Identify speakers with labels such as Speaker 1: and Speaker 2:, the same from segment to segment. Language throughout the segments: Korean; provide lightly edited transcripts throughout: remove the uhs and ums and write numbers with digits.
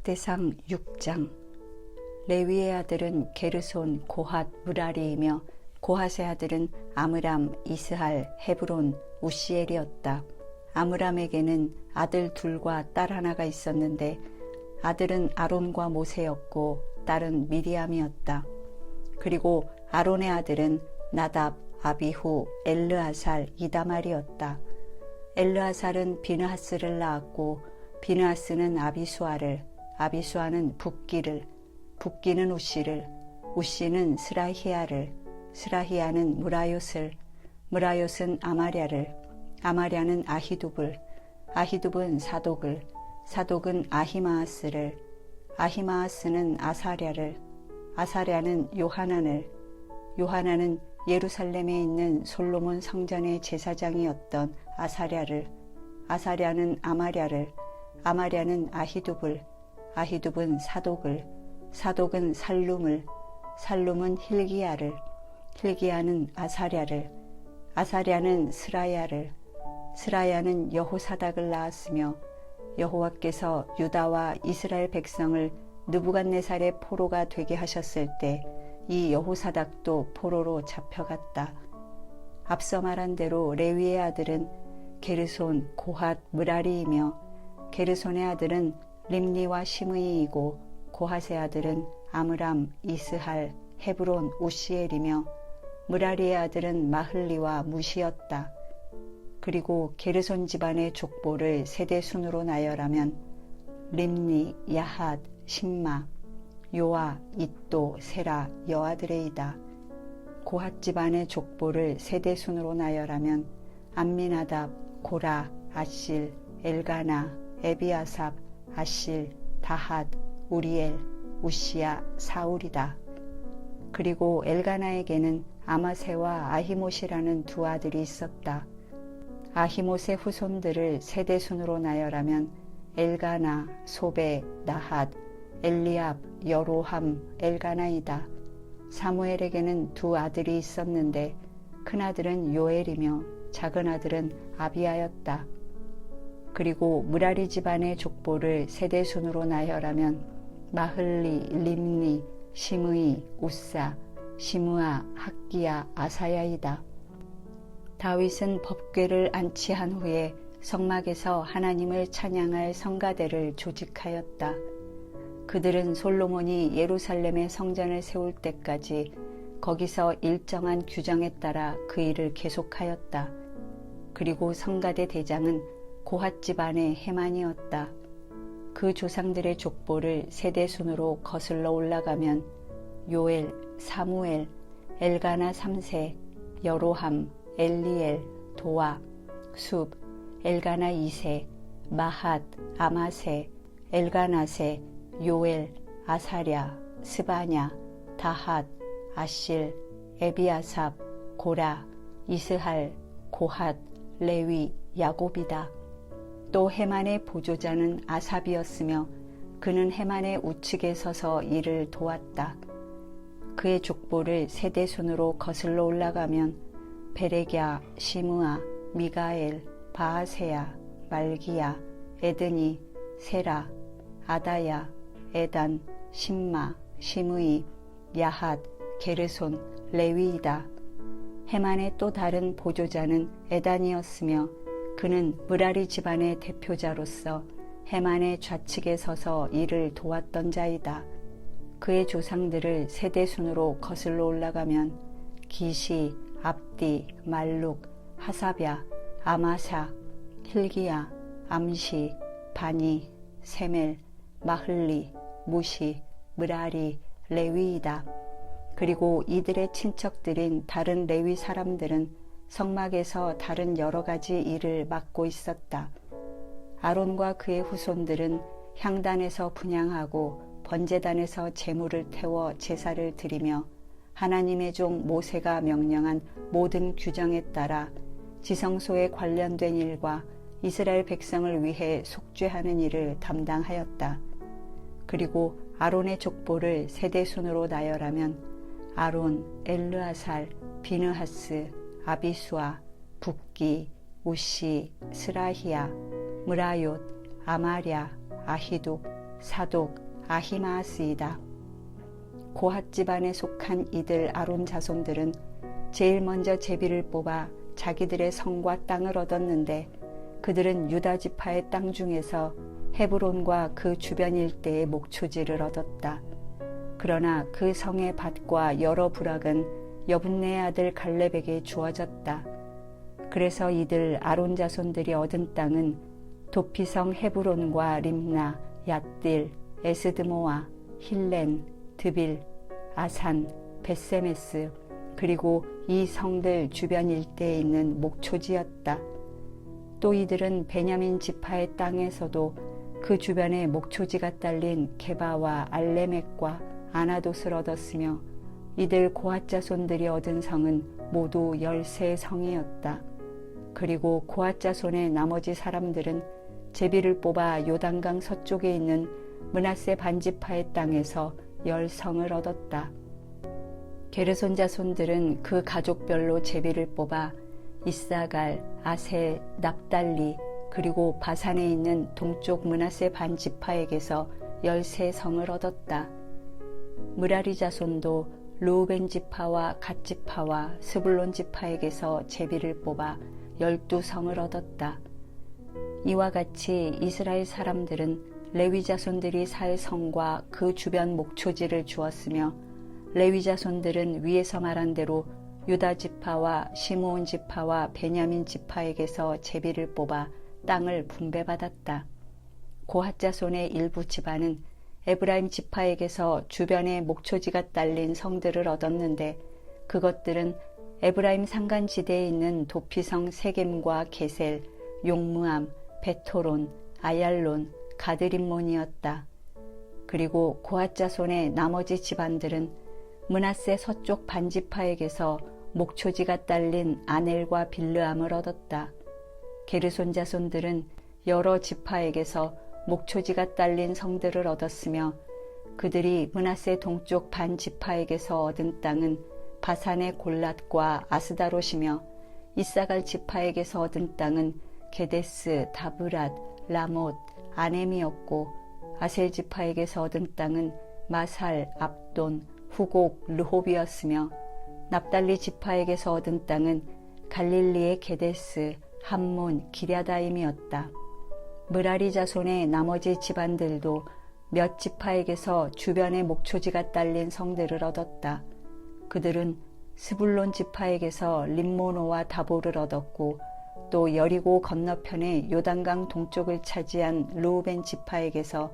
Speaker 1: 역대상 6장. 레위의 아들은 게르손, 고핫, 무라리이며 고핫의 아들은 아므람, 이스할, 헤브론, 우시엘이었다. 아므람에게는 아들 둘과 딸 하나가 있었는데 아들은 아론과 모세였고 딸은 미리암이었다. 그리고 아론의 아들은 나답, 아비후, 엘르아살, 이다말이었다. 엘르아살은 비느하스를 낳았고 비느하스는 아비수아를, 아비수아는 붓기를, 붓기는 우시를, 우시는 스라히야를, 스라히야는 무라요스를, 무라요스는 아마랴를, 아마랴는 아히둡을, 아히둡은 사독을, 사독은 아히마아스를, 아히마아스는 아사랴를, 아사랴는 요하난을, 요하난은 예루살렘에 있는 솔로몬 성전의 제사장이었던 아사랴를, 아사랴는 아마랴를, 아마랴는 아히둡을, 아히둡은 사독을, 사독은 살룸을, 살룸은 hil기야를, hil기야는 아사랴를, 아사랴는 스라야를, 스라야는 여호사닥을 낳았으며 여호와께서 유다와 이스라엘 백성을 느부갓네살의 포로가 되게 하셨을 때 이 여호사닥도 포로로 잡혀갔다. 앞서 말한 대로 레위의 아들은 게르손, 고핫, 무라리이며 게르손의 아들은 림니와 시므이이고 고핫의 아들은 아므람, 이스할, 헤브론, 우시엘이며 무라리의 아들은 마흘리와 무시였다. 그리고 게르손 집안의 족보를 세대 순으로 나열하면 림니, 야핫, 심마, 요아, 잇도, 세라, 여아들의이다. 고핫 집안의 족보를 세대 순으로 나열하면 암미나답, 고라, 아실, 엘가나, 에비아삽, 아실, 다핫, 우리엘, 우시야, 사울이다. 그리고 엘가나에게는 아마세와 아히못이라는 두 아들이 있었다. 아히못의 후손들을 세대 순으로 나열하면 엘가나, 소베, 나핫, 엘리압, 여로함, 엘가나이다. 사무엘에게는 두 아들이 있었는데 큰아들은 요엘이며 작은아들은 아비야였다. 그리고 무라리 집안의 족보를 세대 순으로 나열하면 마흘리, 림니, 시므이, 우사, 시므아, 학기야, 아사야이다. 다윗은 법궤를 안치한 후에 성막에서 하나님을 찬양할 성가대를 조직하였다. 그들은 솔로몬이 예루살렘의 성전을 세울 때까지 거기서 일정한 규정에 따라 그 일을 계속하였다. 그리고 성가대 대장은 고핫 집안의 헤만이었다. 그 조상들의 족보를 세대 순으로 거슬러 올라가면 요엘, 사무엘, 엘가나 3세, 여로함, 엘리엘, 도아, 숲, 엘가나 2세, 마핫, 아마세, 엘가나세, 요엘, 아사랴, 스바냐, 다핫, 아실, 에비아삽, 고라, 이스할, 고핫, 레위, 야곱이다. 또 헤만의 보조자는 아삽이었으며 그는 헤만의 우측에 서서 이를 도왔다. 그의 족보를 세대 순으로 거슬러 올라가면 베레꺄, 시므아, 미가엘, 바아세야, 말기야, 에드니, 세라, 아다야, 에단, 심마, 시므이, 야핫, 게르손, 레위이다. 헤만의 또 다른 보조자는 에단이었으며 그는 무라리 집안의 대표자로서 헤만의 좌측에 서서 이를 도왔던 자이다. 그의 조상들을 세대 순으로 거슬러 올라가면 기시, 압디, 말룩, 하사랴, 아마사, hil기야, 암시, 바니, 세멜, 마흘리, 무시, 무라리, 레위이다. 그리고 이들의 친척들인 다른 레위 사람들은 성막에서 다른 여러 가지 일을 맡고 있었다. 아론과 그의 후손들은 향단에서 분향하고 번제단에서 제물을 태워 제사를 드리며 하나님의 종 모세가 명령한 모든 규정에 따라 지성소에 관련된 일과 이스라엘 백성을 위해 속죄하는 일을 담당하였다. 그리고 아론의 족보를 세대 순으로 나열하면 아론, 엘르아살, 비느하스, 아비수아, 붓기, 우시, 스라히야, 무라욤, 아마랴, 아히둡, 사독, 아히마아스이다. 고핫 집안에 속한 이들 아론 자손들은 제일 먼저 제비를 뽑아 자기들의 성과 땅을 얻었는데 그들은 유다 지파의 땅 중에서 헤브론과 그 주변 일대의 목초지를 얻었다. 그러나 그 성의 밭과 여러 부락은 여분네의 아들 갈렙에게 주어졌다. 그래서 이들 아론 자손들이 얻은 땅은 도피성 헤브론과 림나, 얏딜, 에스드모아, 힐렌, 드빌, 아산, 벳세메스 그리고 이 성들 주변 일대에 있는 목초지였다. 또 이들은 베냐민 지파의 땅에서도 그 주변에 목초지가 딸린 게바와 알레멕과 아나돗을 얻었으며 이들 고핫 자손들이 얻은 성은 모두 13성이었다. 그리고 고핫 자손의 나머지 사람들은 제비를 뽑아 요단강 서쪽에 있는 므낫세 반지파의 땅에서 10성을 얻었다. 게르손 자손들은 그 가족별로 제비를 뽑아 이사갈, 아셀, 납달리 그리고 바산에 있는 동쪽 므낫세 반지파에게서 13성을 얻었다. 므라리 자손도 르우벤 지파와 갓 지파와 스불론 지파에게서 제비를 뽑아 12성을 얻었다. 이와 같이 이스라엘 사람들은 레위 자손들이 살 성과 그 주변 목초지를 주었으며 레위 자손들은 위에서 말한 대로 유다 지파와 시므온 지파와 베냐민 지파에게서 제비를 뽑아 땅을 분배받았다. 고핫 자손의 일부 집안은 에브라임 지파에게서 주변에 목초지가 딸린 성들을 얻었는데 그것들은 에브라임 산간지대에 있는 도피성 세겜과 게셀, 용무암, 베토론, 아얄론, 가드림몬이었다. 그리고 고핫 자손의 나머지 집안들은 므낫세 서쪽 반지파에게서 목초지가 딸린 아넬과 빌르암을 얻었다. 게르손 자손들은 여러 지파에게서 목초지가 딸린 성들을 얻었으며 그들이 므낫세 동쪽 반지파에게서 얻은 땅은 바산의 골랏과 아스다롯이며 이사갈 지파에게서 얻은 땅은 게데스, 다브랏, 라못, 아넴이었고 아셀 지파에게서 얻은 땅은 마살, 압돈, 후곡, 르홉이었으며 납달리 지파에게서 얻은 땅은 갈릴리의 게데스, 함몬, 기랴다임이었다. 므라리 자손의 나머지 집안들도 몇 지파에게서 주변의 목초지가 딸린 성들을 얻었다. 그들은 스불론 지파에게서 림모노와 다보를 얻었고 또 여리고 건너편의 요단강 동쪽을 차지한 르우벤 지파에게서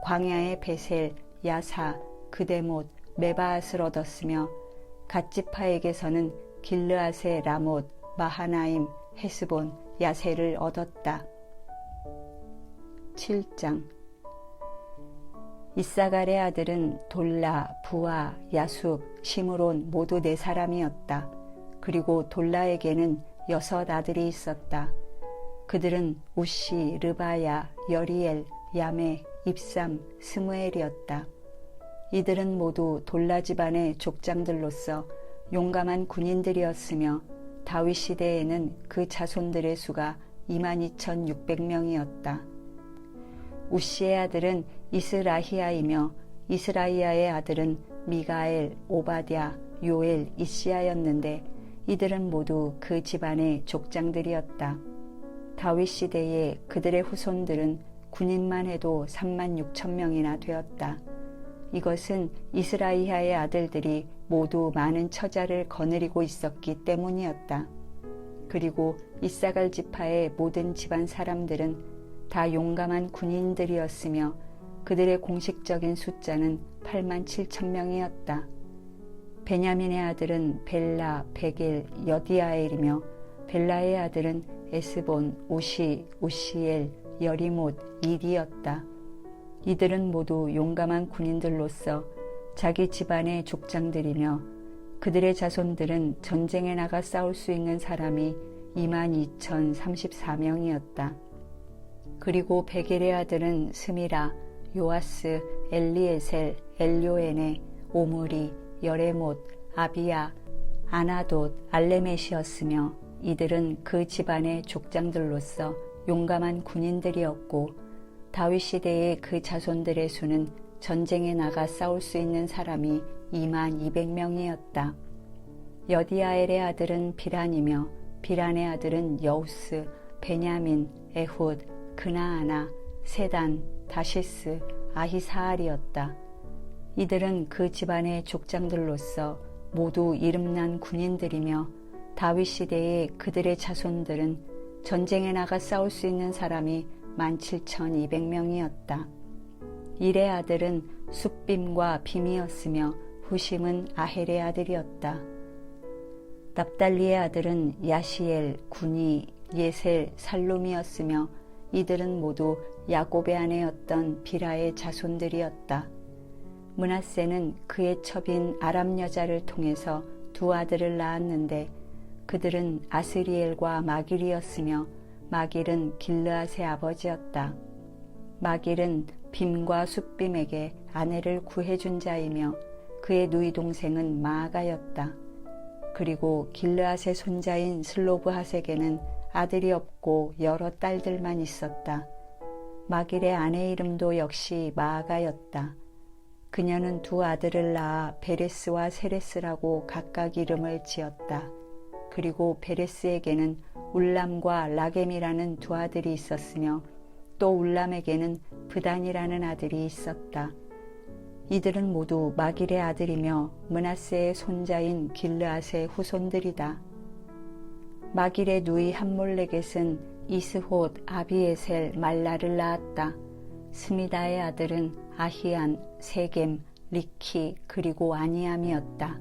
Speaker 1: 광야의 베셀, 야사, 그데못, 메바앗을 얻었으며 갓 지파에게서는 길르앗의 라못, 마하나임, 헤스본, 야셀을 얻었다. 7장 이사갈의 아들은 돌라, 부아, 야숲, 시므론 모두 4사람이었다. 그리고 돌라에게는 6 아들이 있었다. 그들은 우시, 르바야, 여리엘, 야메, 입삼, 스무엘이었다. 이들은 모두 돌라 집안의 족장들로서 용감한 군인들이었으며 다윗 시대에는 그 자손들의 수가 22,600명이었다. 우시의 아들은 이스라히야이며 이스라히야의 아들은 미가엘, 오바댜, 요엘, 이시야였는데 이들은 모두 그 집안의 족장들이었다. 다윗 시대에 그들의 후손들은 군인만 해도 36,000명이나 되었다. 이것은 이스라히야의 아들들이 모두 많은 처자를 거느리고 있었기 때문이었다. 그리고 이사갈 지파의 모든 집안 사람들은 다 용감한 군인들이었으며 그들의 공식적인 숫자는 87,000명이었다. 베냐민의 아들은 벨라, 베겔, 여디아엘이며 벨라의 아들은 에스본, 우시, 우시엘, 여리못, 이디였다. 이들은 모두 용감한 군인들로서 자기 집안의 족장들이며 그들의 자손들은 전쟁에 나가 싸울 수 있는 사람이 22,034명이었다. 그리고 베겔의 아들은 스미라, 요아스, 엘리에셀, 엘요에네, 오므리, 여레못, 아비야, 아나돗, 알레메시였으며 이들은 그 집안의 족장들로서 용감한 군인들이었고 다윗 시대의 그 자손들의 수는 전쟁에 나가 싸울 수 있는 사람이 22,000명이었다. 여디아엘의 아들은 비란이며 비란의 아들은 여우스, 베냐민, 에훗, 그나아나, 세단, 다시스, 아히사알이었다. 이들은 그 집안의 족장들로서 모두 이름난 군인들이며 다윗 시대의 그들의 자손들은 전쟁에 나가 싸울 수 있는 사람이 17,200명이었다. 일의 아들은 숫빔과 빔이었으며 후심은 아헬의 아들이었다. 납달리의 아들은 야시엘, 구니, 예셀, 살룸이었으며 이들은 모두 야곱의 아내였던 비라의 자손들이었다. 므낫세는 그의 첩인 아람 여자를 통해서 두 아들을 낳았는데 그들은 아스리엘과 마길이었으며 마길은 길르앗의 아버지였다. 마길은 빔과 숫빔에게 아내를 구해준 자이며 그의 누이 동생은 마아가였다. 그리고 길르앗의 손자인 슬로브핫에게는 아들이 없고 여러 딸들만 있었다. 마길의 아내 이름도 역시 마아가였다. 그녀는 두 아들을 낳아 베레스와 세레스라고 각각 이름을 지었다. 그리고 베레스에게는 울람과 라겜이라는 두 아들이 있었으며 또 울람에게는 브단이라는 아들이 있었다. 이들은 모두 마길의 아들이며 므낫세의 손자인 길르앗의 후손들이다. 마길의 누이 함몰레겟은 이스톳, 아비에셀, 말라를 낳았다. 스미다의 아들은 아히안, 세겜, 리키, 그리고 아니암이었다.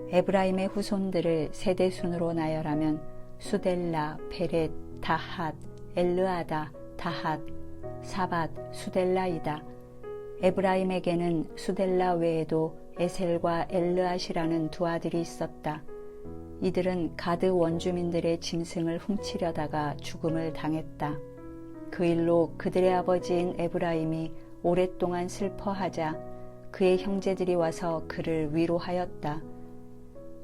Speaker 1: 에브라임의 후손들을 세대순으로 나열하면 수델라, 베렛, 다핫, 엘르아다, 다핫, 사밧, 수델라이다. 에브라임에게는 수델라 외에도 에셀과 엘르앗이라는 두 아들이 있었다. 이들은 가드 원주민들의 짐승을 훔치려다가 죽음을 당했다. 그 일로 그들의 아버지인 에브라임이 오랫동안 슬퍼하자 그의 형제들이 와서 그를 위로하였다.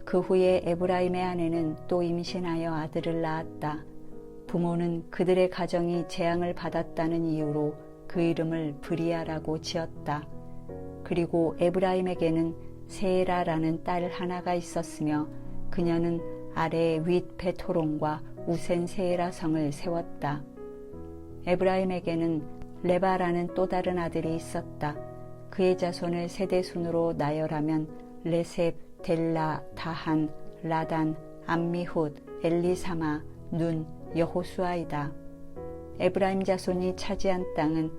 Speaker 1: 그 후에 에브라임의 아내는 또 임신하여 아들을 낳았다. 부모는 그들의 가정이 재앙을 받았다는 이유로 그 이름을 브리아라고 지었다. 그리고 에브라임에게는 세에라라는 딸 하나가 있었으며 그녀는 아래 윗 베토론과 우센 세에라 성을 세웠다. 에브라임에게는 레바라는 또 다른 아들이 있었다. 그의 자손을 세대순으로 나열하면 레셉, 델라, 다한, 라단, 암미훗, 엘리사마, 눈, 여호수아이다. 에브라임 자손이 차지한 땅은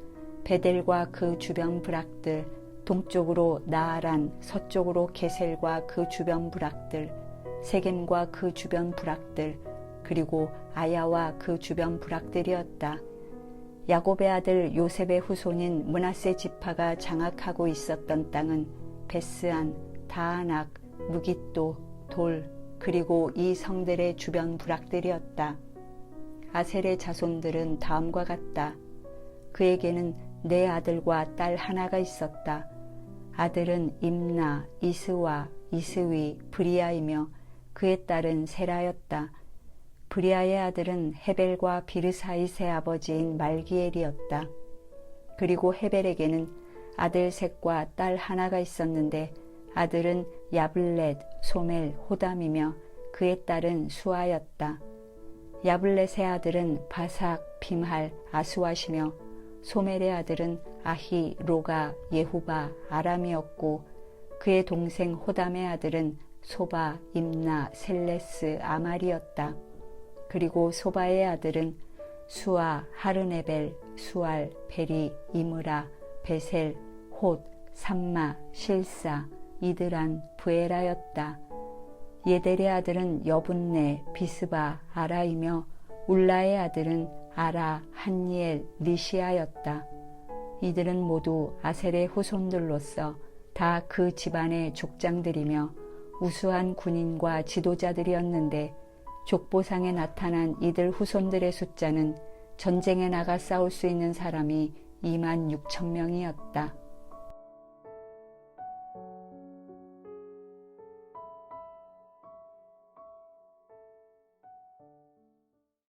Speaker 1: 베델과 그 주변 부락들, 동쪽으로 나아란, 서쪽으로 게셀과 그 주변 부락들, 세겜과 그 주변 부락들, 그리고 아야와 그 주변 부락들이었다. 야곱의 아들 요셉의 후손인 므낫세 지파가 장악하고 있었던 땅은 베스안, 다아낙, 무깃도, 돌, 그리고 이 성들의 주변 부락들이었다. 아셀의 자손들은 다음과 같다. 그에게는 네 아들과 딸 하나가 있었다. 아들은 임나, 이스와, 이스위, 브리아이며 그의 딸은 세라였다. 브리아의 아들은 헤벨과 비르사이스의 아버지인 말기엘이었다. 그리고 헤벨에게는 아들 셋과 딸 하나가 있었는데 아들은 야블렛, 소멜, 호담이며 그의 딸은 수아였다. 야블렛의 아들은 바삭, 빔할, 아수아시며 소멜의 아들은 아히, 로가, 예후바, 아람이었고 그의 동생 호담의 아들은 소바, 임나, 셀레스, 아말이었다. 그리고 소바의 아들은 수아, 하르네벨, 수알, 베리, 이므라, 베셀, 톳, 삼마, 실사, 이드란, 부에라였다. 예델의 아들은 여분네, 비스바, 아라이며 울라의 아들은 아라, 한니엘, 리시아였다. 이들은 모두 아셀의 후손들로서 다 그 집안의 족장들이며 우수한 군인과 지도자들이었는데 족보상에 나타난 이들 후손들의 숫자는 전쟁에 나가 싸울 수 있는 사람이 26,000명이었다.